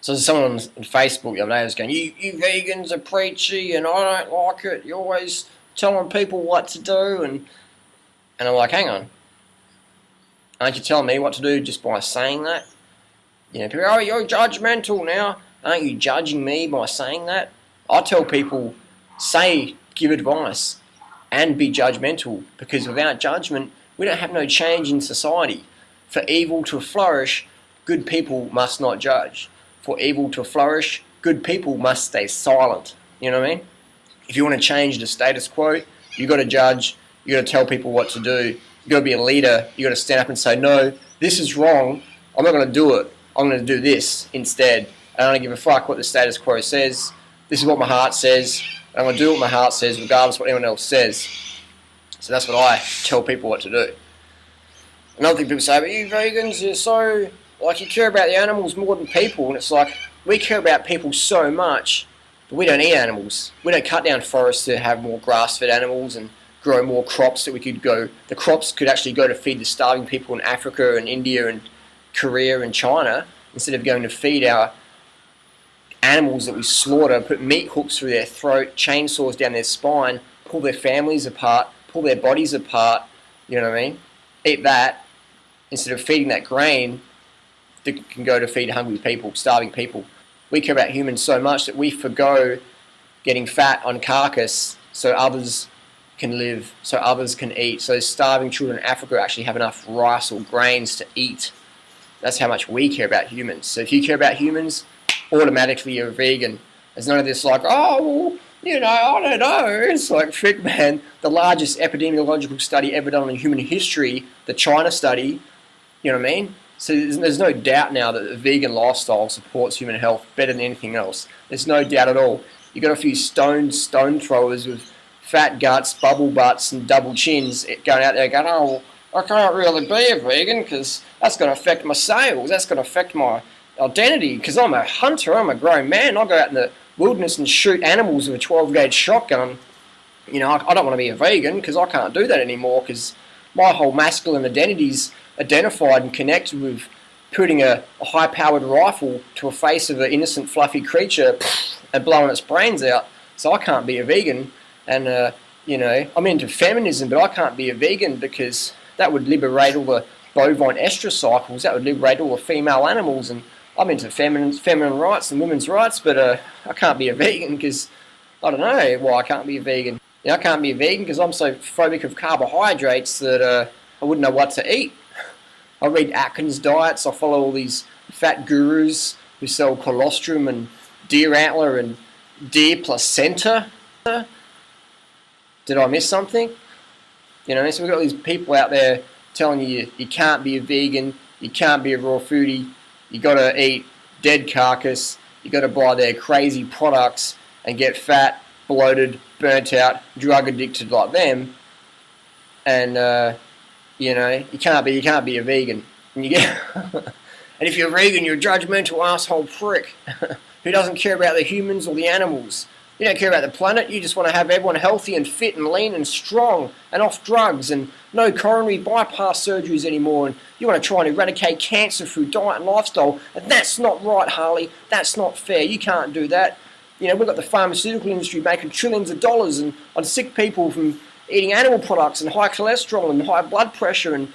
So someone on Facebook the other day was going, you vegans are preachy and I don't like it. You're always telling people what to do. And I'm like, hang on. Aren't you telling me what to do just by saying that? You know, people, oh, you're judgmental now. Aren't you judging me by saying that? I tell people, give advice and be judgmental, because without judgment, we don't have no change in society. For evil to flourish, good people must not judge. For evil to flourish, good people must stay silent. You know what I mean? If you want to change the status quo, you've got to judge, you've got to tell people what to do, you've got to be a leader, you've got to stand up and say, no, this is wrong, I'm not going to do it, I'm going to do this instead. I don't give a fuck what the status quo says, this is what my heart says, and I'm going to do what my heart says regardless of what anyone else says. So that's what I tell people what to do. Another thing people say, but you vegans, you're so, like, you care about the animals more than people, and it's like, we care about people so much, but we don't eat animals. We don't cut down forests to have more grass-fed animals and grow more crops that we could go, the crops could actually go to feed the starving people in Africa and India and Korea and China, instead of going to feed our animals that we slaughter, put meat hooks through their throat, chainsaws down their spine, pull their families apart, pull their bodies apart, you know what I mean? Eat that, instead of feeding that grain that can go to feed hungry people, starving people. We care about humans so much that we forgo getting fat on carcass so others can live, so others can eat, so starving children in Africa actually have enough rice or grains to eat. That's how much we care about humans. So if you care about humans, automatically you're a vegan. There's none of this like, oh, well, you know, I don't know. It's like, frick, man, the largest epidemiological study ever done in human history, the China study, you know what I mean? So there's no doubt now that the vegan lifestyle supports human health better than anything else. There's no doubt at all. You got a few stone throwers with fat guts, bubble butts, and double chins going out there going, oh, I can't really be a vegan because that's going to affect my sales. That's going to affect my identity because I'm a hunter. I'm a grown man. I'll go out in the wilderness and shoot animals with a 12-gauge shotgun. You know, I don't want to be a vegan because I can't do that anymore because my whole masculine identity's identified and connected with putting a high-powered rifle to a face of an innocent, fluffy creature and blowing its brains out. So I can't be a vegan. And, you know, I'm into feminism, but I can't be a vegan because that would liberate all the bovine estrus cycles. That would liberate all the female animals. And I'm into feminine rights and women's rights, but I can't be a vegan because I don't know why I can't be a vegan. You know, I can't be a vegan because I'm so phobic of carbohydrates that I wouldn't know what to eat. I read Atkins diets. I follow all these fat gurus who sell colostrum and deer antler and deer placenta. Did I miss something? You know, so we've got these people out there telling you you can't be a vegan, you can't be a raw foodie, you got to eat dead carcass, you got to buy their crazy products and get fat, bloated, burnt out, drug addicted like them, and you know, you can't be a vegan. And you get, and if you're a vegan, you're a judgmental asshole prick who doesn't care about the humans or the animals. You don't care about the planet, you just want to have everyone healthy and fit and lean and strong and off drugs and no coronary bypass surgeries anymore, and you want to try and eradicate cancer through diet and lifestyle, and that's not right, Harley. That's not fair. You can't do that. You know, we've got the pharmaceutical industry making trillions of dollars and on sick people from eating animal products and high cholesterol and high blood pressure and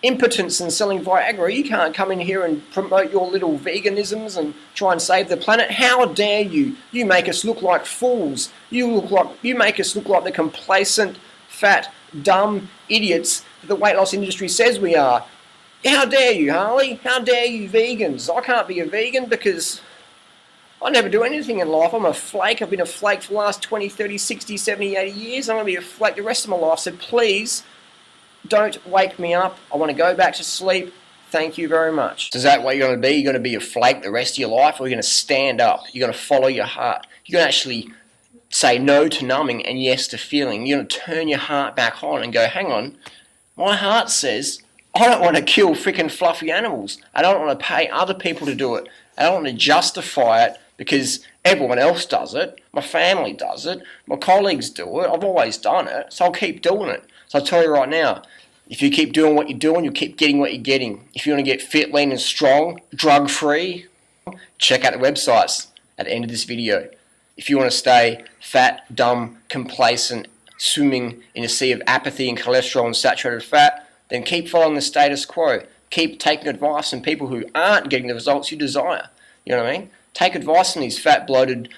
impotence and selling Viagra. You can't come in here and promote your little veganisms and try and save the planet. How dare you? You make us look like fools. You make us look like the complacent, fat, dumb idiots that the weight loss industry says we are. How dare you, Harley? How dare you vegans? I can't be a vegan because I never do anything in life. I'm a flake. I've been a flake for the last 20, 30, 60, 70, 80 years. I'm going to be a flake the rest of my life. So please, don't wake me up. I want to go back to sleep. Thank you very much. Is that what you're going to be? You're going to be a flake the rest of your life, or you're going to stand up? You're going to follow your heart? You're going to actually say no to numbing and yes to feeling? You're going to turn your heart back on and go, hang on, my heart says I don't want to kill freaking fluffy animals. I don't want to pay other people to do it. I don't want to justify it because everyone else does it. My family does it. My colleagues do it. I've always done it, so I'll keep doing it. So I'll tell you right now, if you keep doing what you're doing, you'll keep getting what you're getting. If you want to get fit, lean and strong, drug-free, check out the websites at the end of this video. If you want to stay fat, dumb, complacent, swimming in a sea of apathy and cholesterol and saturated fat, then keep following the status quo. Keep taking advice from people who aren't getting the results you desire. You know what I mean? Take advice from these fat, bloated,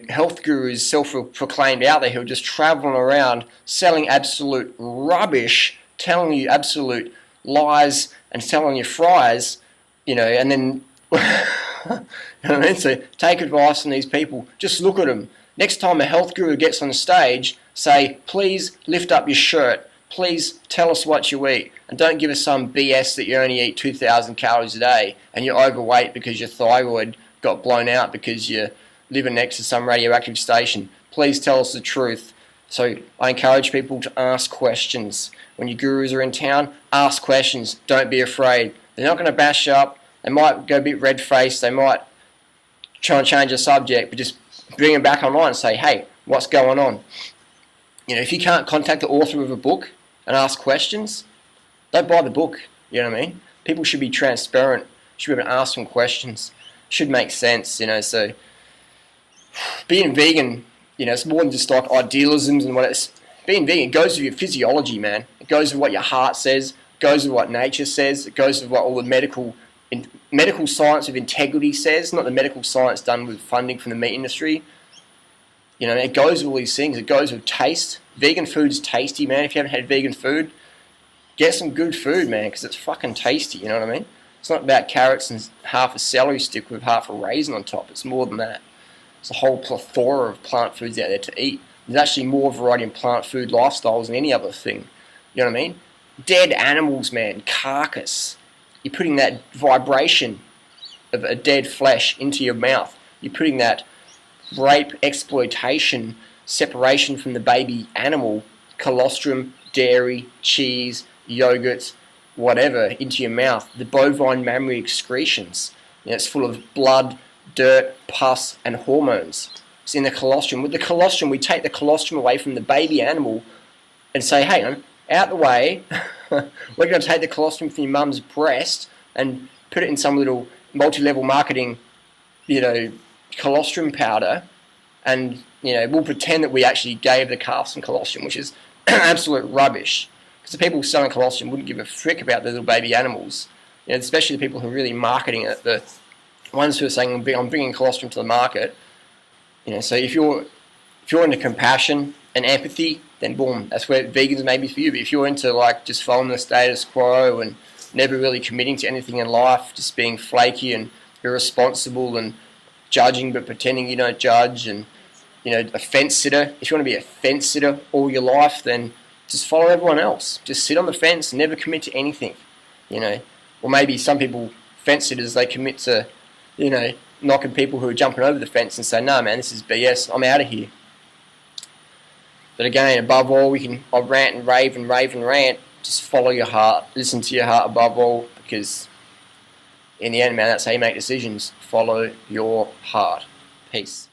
health gurus, self-proclaimed out there who are just traveling around selling absolute rubbish, telling you absolute lies and selling you fries, and then you know what I mean? So take advice from these people. Just look at them. Next time a health guru gets on stage, say, please lift up your shirt. Please tell us what you eat. And don't give us some BS that you only eat 2,000 calories a day and you're overweight because your thyroid got blown out because you're living next to some radioactive station. Please tell us the truth. So I encourage people to ask questions. When your gurus are in town, ask questions. Don't be afraid. They're not going to bash you up. They might go a bit red-faced. They might try and change the subject, but just bring them back online and say, hey, what's going on? If you can't contact the author of a book and ask questions, don't buy the book. You know what I mean? People should be transparent. Should be able to ask them questions. Should make sense, So being vegan, it's more than just like idealisms and what it's. Being vegan goes with your physiology, man. It goes with what your heart says. It goes with what nature says. It goes with what all the medical science of integrity says, not the medical science done with funding from the meat industry. It goes with all these things. It goes with taste. Vegan food's tasty, man. If you haven't had vegan food, get some good food, man, because it's fucking tasty, you know what I mean? It's not about carrots and half a celery stick with half a raisin on top. It's more than that. It's a whole plethora of plant foods out there to eat. There's actually more variety in plant food lifestyles than any other thing. You know what I mean? Dead animals, man. Carcass. You're putting that vibration of a dead flesh into your mouth. You're putting that rape, exploitation, separation from the baby animal, colostrum, dairy, cheese, yogurts, whatever, into your mouth. The bovine mammary excretions. It's full of blood, dirt, pus, and hormones. It's in the colostrum. With the colostrum, we take the colostrum away from the baby animal and say, hey, out the way, we're going to take the colostrum from your mum's breast and put it in some little multi-level marketing, colostrum powder, and, we'll pretend that we actually gave the calf some colostrum, which is absolute rubbish. Because the people selling colostrum wouldn't give a frick about the little baby animals. Especially the people who are really marketing it, the ones who are saying, I'm bringing colostrum to the market. So if you're into compassion and empathy, then boom, that's where vegans may be for you. But if you're into just following the status quo and never really committing to anything in life, just being flaky and irresponsible and judging but pretending you don't judge, and a fence sitter. If you want to be a fence sitter all your life, then just follow everyone else. Just sit on the fence and never commit to anything. Or maybe some people, fence sitters, they commit to, knocking people who are jumping over the fence and say, no, man, this is BS, I'm out of here. But again, above all, I'll rant and rave and rant. Just follow your heart. Listen to your heart above all, because in the end, man, that's how you make decisions. Follow your heart. Peace.